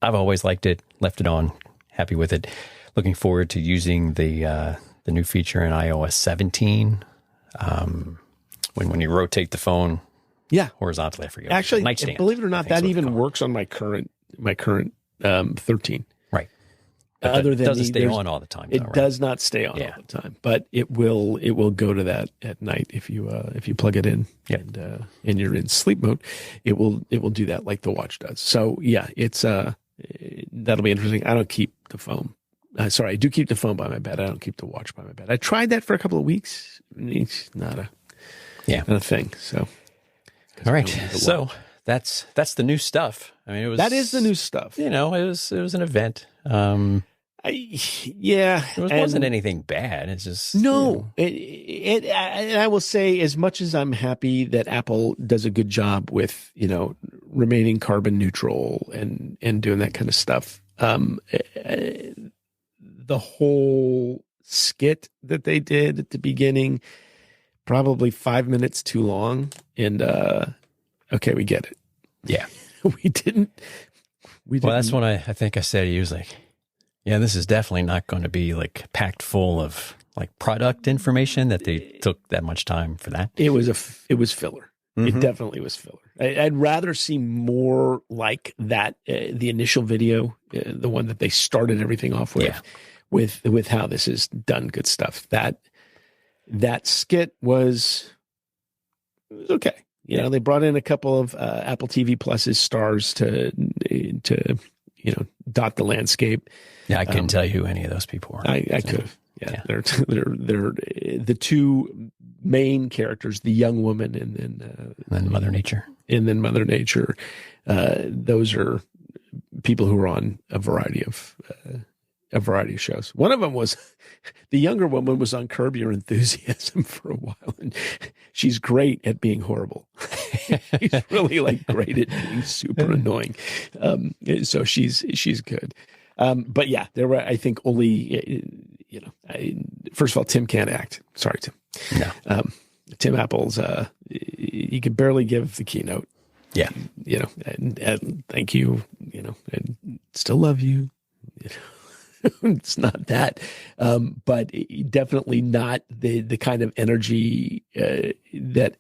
I've always liked it, left it on, happy with it. Looking forward to using the new feature in iOS 17. When you rotate the phone horizontally, I forget. Actually, nightstand, believe it or not, that even works on my current 13. Right. Other than it doesn't stay on all the time. It does not stay on all the time, but it will go to that at night if you plug it in and you're in sleep mode. It will do that like the watch does. So yeah, it's that'll be interesting. I don't keep the phone. I do keep the phone by my bed. I don't keep the watch by my bed. I tried that for a couple of weeks. It's not a thing. So all right. So that's the new stuff. I mean, that is the new stuff. It was an event. It wasn't anything bad. It's just no. I will say, as much as I'm happy that Apple does a good job with remaining carbon neutral and doing that kind of stuff. The whole skit that they did at the beginning, probably 5 minutes too long. And okay, we get it. Yeah, we didn't. Well, that's when I think I said, he was like, yeah, this is definitely not going to be like packed full of like product information that they took that much time for that. It was filler. It definitely was filler. I'd rather see more like that, the initial video, the one that they started everything off with how this is done good stuff. That skit was okay. You know, they brought in a couple of Apple TV Plus's stars to dot the landscape. Yeah, I couldn't tell you who any of those people were. I could have. Yeah. They're the two main characters, the young woman and then Mother Nature. And then Mother Nature. Those are people who are on a variety of shows. One of them was the younger woman was on Curb Your Enthusiasm for a while, and she's great at being horrible. She's really like great at being super annoying. So she's good. But yeah, there were, I think, only, first of all, Tim can't act. Sorry, Tim. No. Tim Apple's, he could barely give the keynote. Yeah. And thank you, and still love you. It's not that, but definitely not the kind of energy that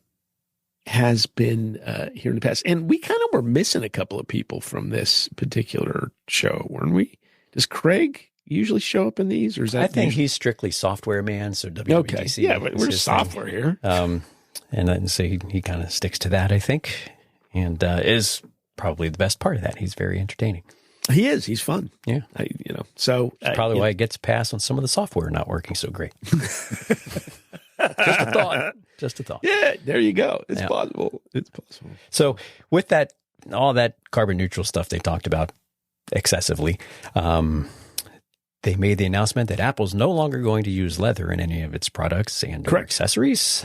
has been here in the past. And we kind of were missing a couple of people from this particular show, weren't we? Does Craig usually show up in these, or is that? I think he's strictly software man, so WWDC. Okay, yeah, but we're software here. And then so he kind of sticks to that, I think, and is probably the best part of that. He's very entertaining. He is. He's fun. Yeah. So it's probably why it gets passed on some of the software not working so great. Just a thought. Just a thought. Yeah, there you go. It's possible. It's possible. So with that, all that carbon neutral stuff they talked about excessively, they made the announcement that Apple's no longer going to use leather in any of its products and accessories.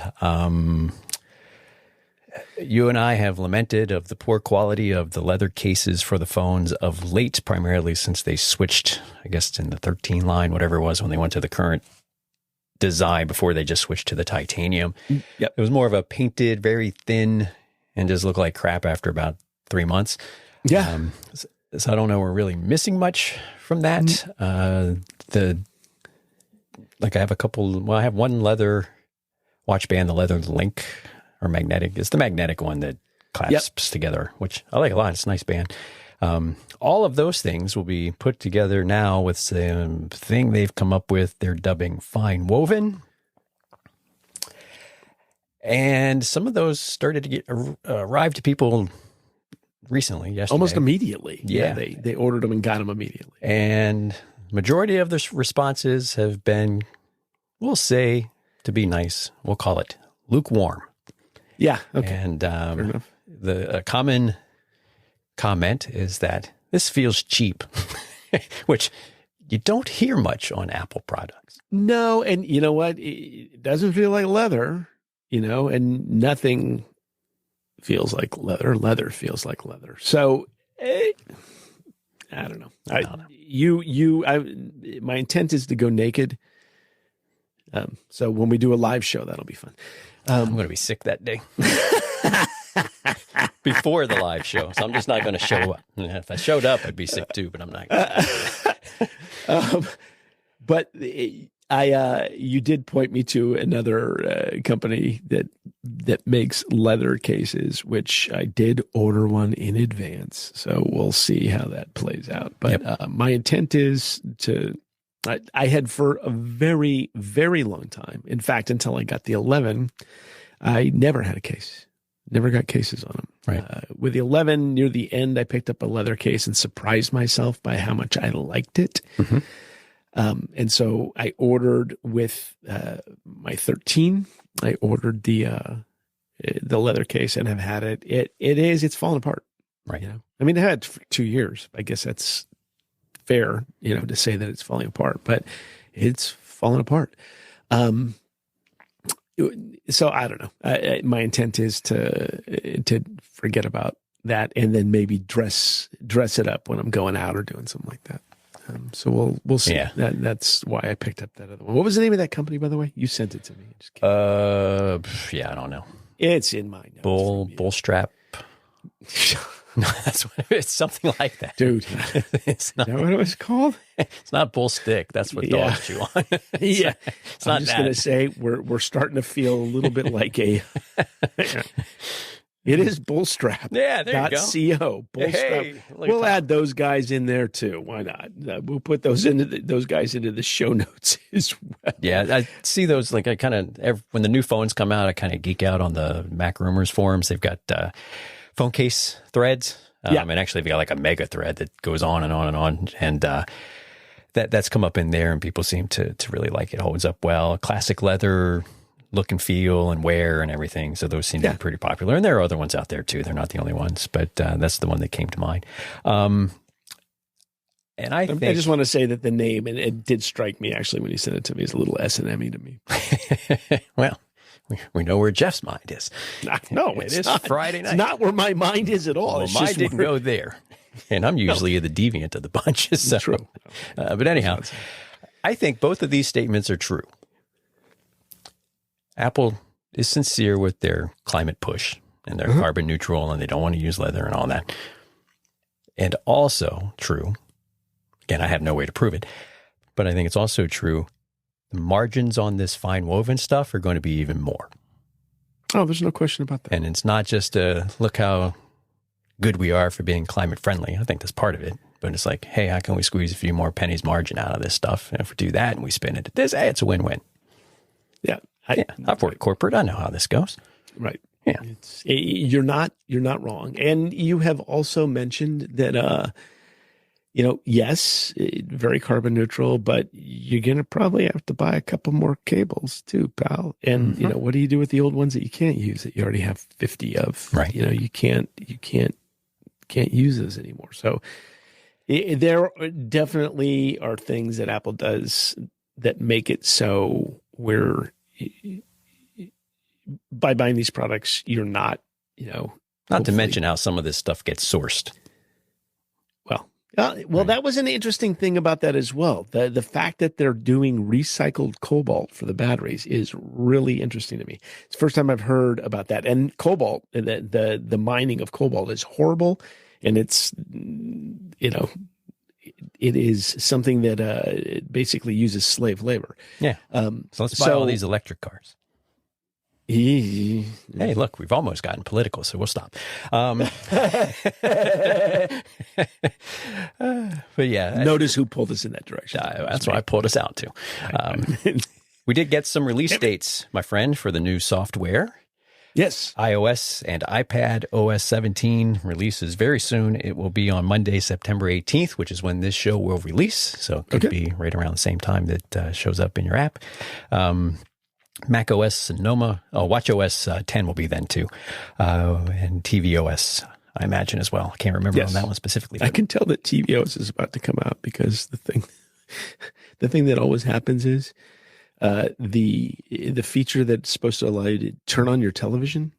You and I have lamented of the poor quality of the leather cases for the phones of late, primarily since they switched, I guess, in the 13 line, whatever it was, when they went to the current design before they just switched to the titanium. Yep. It was more of a painted, very thin, and just looked like crap after about 3 months. Yeah. So I don't know, we're really missing much from that. I have one leather watch band, the leather link. Or magnetic. It's the magnetic one that clasps together, which I like a lot. It's a nice band. All of those things will be put together now with the thing they've come up with. They're dubbing FineWoven. And some of those started to get arrived to people recently, yesterday. Almost immediately. Yeah. They ordered them and got them immediately. And majority of the responses have been, we'll say, to be nice, we'll call it lukewarm. Yeah. Okay. And Fair enough. the common comment is that this feels cheap, which you don't hear much on Apple products. No. And you know what? It doesn't feel like leather, and nothing feels like leather. Leather feels like leather. So I don't know. My intent is to go naked. So when we do a live show, that'll be fun. I'm going to be sick that day before the live show. So I'm just not going to show up. If I showed up, I'd be sick too, but I'm not. But you did point me to another company that makes leather cases, which I did order one in advance. So we'll see how that plays out. But my intent is I had for a very, very long time. In fact, until I got the 11, I never had a case. Never got cases on them. Right. With the 11, near the end, I picked up a leather case and surprised myself by how much I liked it. Mm-hmm. And so I ordered with my 13. I ordered the leather case and have had it. It's fallen apart. Right. I mean, I had it for 2 years. I guess that's fair, to say that it's falling apart, but it's fallen apart. So I don't know. My intent is to forget about that and then maybe dress it up when I'm going out or doing something like that. So we'll see. Yeah. That's why I picked up that other one. What was the name of that company, by the way? You sent it to me. Yeah, I don't know. It's in my notes. Bull strap. No, that's what it's something like that, dude. It's not. Is that what it was called? It's not bull stick. That's what dogs chew on. It's not. I'm just going to say we're starting to feel a little bit like a It is Bullstrap. Yeah, there you go. .co. Bullstrap. Hey, we'll add those guys in there too. Why not? We'll put those guys into the show notes as well. Yeah, I see those. Like I kind of when the new phones come out, I kind of geek out on the Mac Rumors forums. They've got phone case threads. And actually, they've got like a mega thread that goes on and on and on. And that's come up in there, and people seem to really like it. Holds up well. Classic leather look and feel and wear and everything. So those seem to be pretty popular. And there are other ones out there too. They're not the only ones, but that's the one that came to mind. And I just want to say that the name, and it did strike me actually when you sent it to me, is a little S&M-y to me. Well, we know where Jeff's mind is. No, it is not. Friday night. It's not where my mind is at all. Well, mine didn't go there. And I'm usually the deviant of the bunch. So. True. But anyhow, I think both of these statements are true. Apple is sincere with their climate push, and they're carbon neutral, and they don't want to use leather and all that. And also true, again, I have no way to prove it, but I think it's also true, the margins on this FineWoven stuff are going to be even more. Oh, there's no question about that. And it's not just look how good we are for being climate friendly. I think that's part of it. But it's like, hey, how can we squeeze a few more pennies margin out of this stuff? And if we do that and we spin it at this, hey, it's a win-win. Yeah. I've worked corporate. I know how this goes. Right. Yeah. You're not wrong. And you have also mentioned that, yes, very carbon neutral, but you're going to probably have to buy a couple more cables too, pal. And, what do you do with the old ones that you can't use that you already have 50 of? Right. You can't use those anymore. So there definitely are things that Apple does that make it so we're, by buying these products, you're not, not to mention how some of this stuff gets sourced. Well, that was an interesting thing about that as well. The fact that they're doing recycled cobalt for the batteries is really interesting to me. It's the first time I've heard about that. And cobalt, the mining of cobalt is horrible, and it's, it is something that basically uses slave labor. Yeah. So let's buy all these electric cars. Hey, look, we've almost gotten political, so we'll stop. But yeah. Notice who pulled us in that direction. That's why I pulled us out, too. We did get some release dates, my friend, for the new software. Yes. iOS and iPad OS 17 releases very soon. It will be on Monday, September 18th, which is when this show will release. So it could be right around the same time that shows up in your app. Mac OS Sonoma, Watch OS 10 will be then too. And tvOS, I imagine as well. I can't remember on that one specifically. I can tell that tvOS is about to come out because the thing that always happens is the feature that's supposed to allow you to turn on your television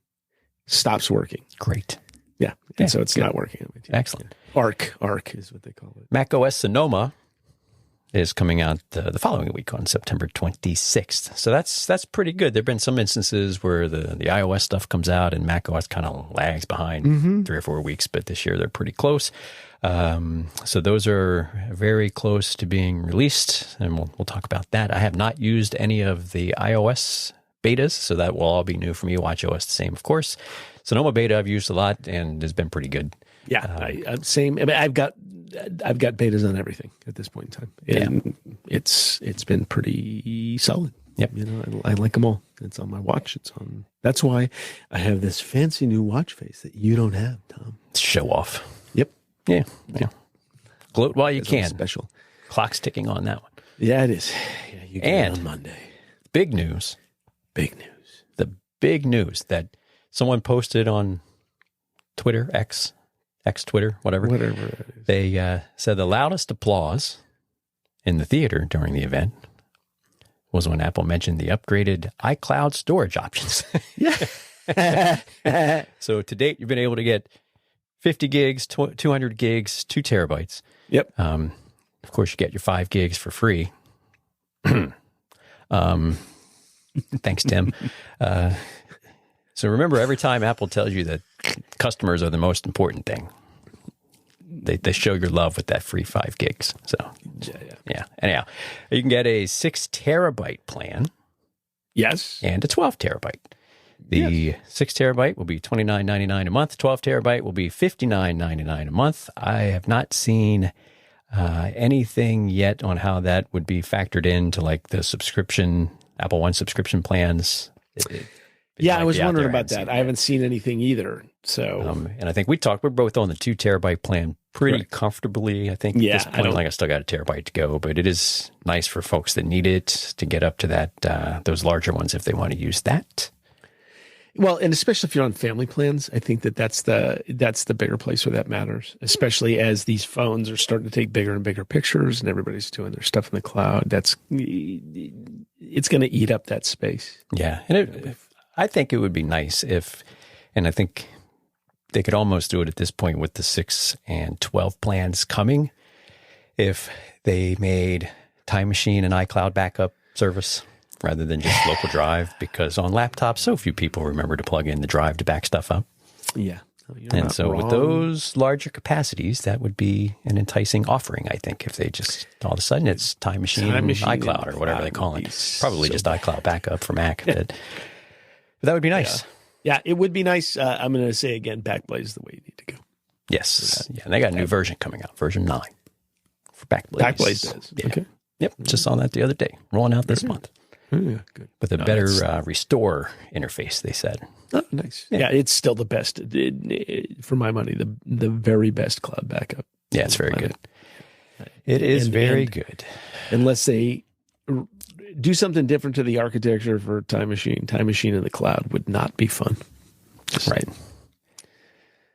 stops working. Great. Yeah. And so it's not working. Excellent. Arc is what they call it. Mac OS Sonoma is coming out the following week on September 26th. So that's pretty good. There have been some instances where the iOS stuff comes out and Mac OS kind of lags behind 3 or 4 weeks, but this year they're pretty close. So those are very close to being released, and we'll talk about that. I have not used any of the iOS betas, so that will all be new for me. Watch OS the same, of course. Sonoma beta I've used a lot and has been pretty good. Yeah, same. I mean, I've got betas on everything at this point in time, and it's been pretty solid. Yep. I like them all. It's on my watch. That's why I have this fancy new watch face that you don't have, Tom. Show off. Yep. Yeah. Gloat while you can. Special. Clock's ticking on that one. Yeah, it is. Yeah, you get it on Monday. Big news. Big news. The big news that someone posted on Twitter, X Twitter, whatever. Whatever it is. They said the loudest applause in the theater during the event was when Apple mentioned the upgraded iCloud storage options. Yeah. So to date, you've been able to get 50 gigs, 200 gigs, 2 terabytes. Yep. Of course, you get your 5 gigs for free. Thanks, Tim. So remember, every time Apple tells you that customers are the most important thing, they show your love with that free 5 gigs. So, yeah. Anyhow, you can get a 6 terabyte plan. Yes. And a 12 terabyte. The 6 terabyte will be $29.99 a month. 12 terabyte will be $59.99 a month. I have not seen anything yet on how that would be factored into like the subscription, Apple One subscription plans. I was wondering about that. I haven't seen anything either. So, and I think we're both on the 2 terabyte plan pretty comfortably. I think at this point, I still got a terabyte to go, but it is nice for folks that need it to get up to that, those larger ones if they want to use that. Well, and especially if you're on family plans, I think that's the bigger place where that matters, especially as these phones are starting to take bigger and bigger pictures and everybody's doing their stuff in the cloud. It's going to eat up that space. Yeah. And I think it would be nice and I think they could almost do it at this point with the 6 and 12 plans coming, if they made Time Machine and iCloud backup service rather than just local drive, because on laptops, so few people remember to plug in the drive to back stuff up. Yeah. And so with those larger capacities, that would be an enticing offering, I think, if they just all of a sudden it's Time Machine iCloud or whatever they call it. Probably just iCloud backup for Mac. But that would be nice. Yeah, it would be nice. I'm going to say again, Backblaze is the way you need to go. Yes. Yeah, and they got a new version coming out, version 9 for Backblaze. Backblaze does. Yeah. Okay. Yep. Just saw that the other day. Rolling out this month. Oh, yeah, good. With a better restore interface, they said. Oh, nice. Yeah, it's still the best. For my money, the very best cloud backup. Yeah, it's very good. It is very good. Unless they do something different to the architecture for Time Machine. Time Machine in the cloud would not be fun. Right.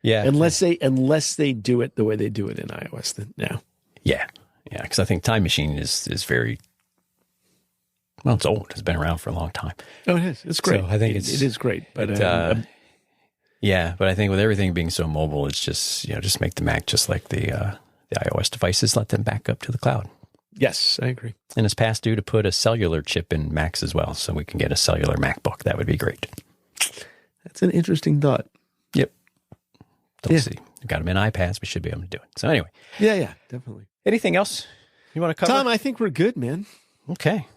Yeah. Unless they do it the way they do it in iOS then now. Yeah. Yeah, because I think Time Machine is very... Well, it's old. It's been around for a long time. Oh, it is. It's great. So I think it is great. But but I think with everything being so mobile, it's just just make the Mac just like the iOS devices. Let them back up to the cloud. Yes, I agree. And it's past due to put a cellular chip in Macs as well, so we can get a cellular MacBook. That would be great. That's an interesting thought. Yep. See. We've got them in iPads. We should be able to do it. So anyway. Yeah, definitely. Anything else you want to cover? Tom, I think we're good, man. Okay.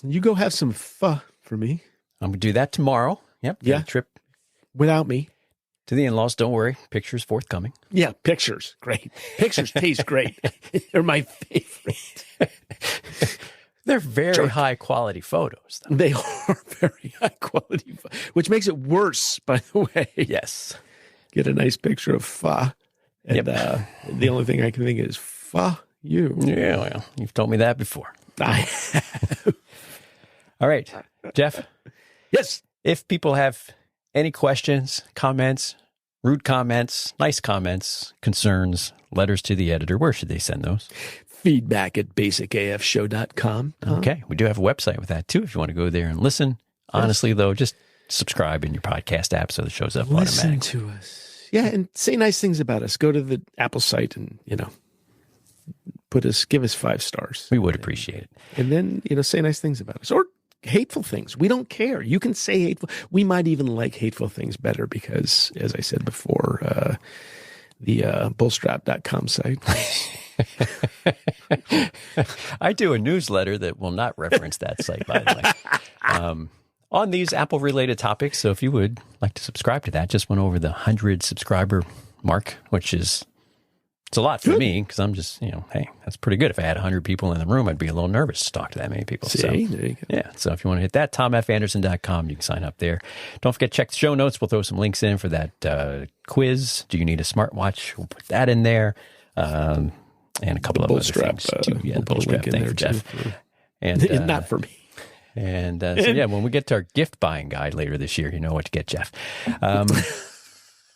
You go have some pho for me. I'm going to do that tomorrow. Yep. Yeah. Trip without me. To the in-laws. Don't worry. Pictures forthcoming. Yeah. Pictures. Great. Pictures taste great. They're my favorite. They're very high quality photos, though. They are very high quality, which makes it worse, by the way. Yes. Get a nice picture of pho. And the only thing I can think is pho you. Yeah, well, you've told me that before. I have. All right, Jeff. Yes. If people have any questions, comments, rude comments, nice comments, concerns, letters to the editor, where should they send those? Feedback@basicafshow.com. Okay. We do have a website with that too, if you want to go there and listen. Honestly, though, just subscribe in your podcast app so it shows up automatically. Listen to us. Yeah, and say nice things about us. Go to the Apple site and, give us 5 stars. We would appreciate it. And then, say nice things about us. Or hateful things. We don't care. You can say hateful. We might even like hateful things better because, as I said before, the bullstrap.com site. I do a newsletter that will not reference that site, by the way, on these Apple-related topics. So if you would like to subscribe to that, just went over the 100 subscriber mark, which is... It's a lot for me because I'm just, hey, that's pretty good. If I had 100 people in the room, I'd be a little nervous to talk to that many people. See, so, there you go. Yeah. So if you want to hit that, tomfanderson.com, you can sign up there. Don't forget, check the show notes. We'll throw some links in for that quiz. Do you need a smartwatch? We'll put that in there. And a couple of other things too. Yeah, we'll put a link in there, Jeff. Too. And not for me. And when we get to our gift buying guide later this year, you know what to get, Jeff.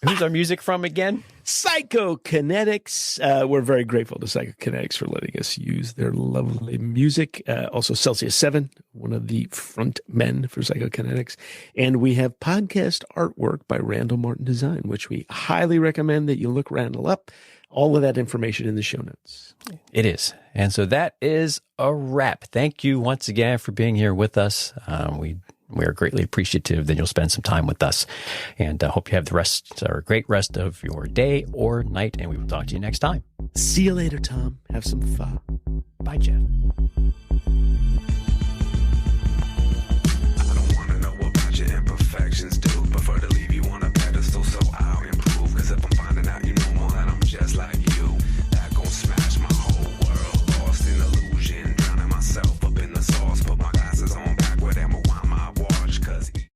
Who's our music from again? Psychokinetics. We're very grateful to Psychokinetics for letting us use their lovely music. Also, Celsius 7, one of the front men for Psychokinetics. And we have podcast artwork by Randall Martin Design, which we highly recommend that you look Randall up. All of that information in the show notes. It is. And so that is a wrap. Thank you once again for being here with us. We are greatly appreciative that you'll spend some time with us, and hope you have a great rest of your day or night, and we will talk to you next time. See you later, Tom. Have some fun. Bye, Jeff. I don't want to know about your imperfections, dude. for the lead.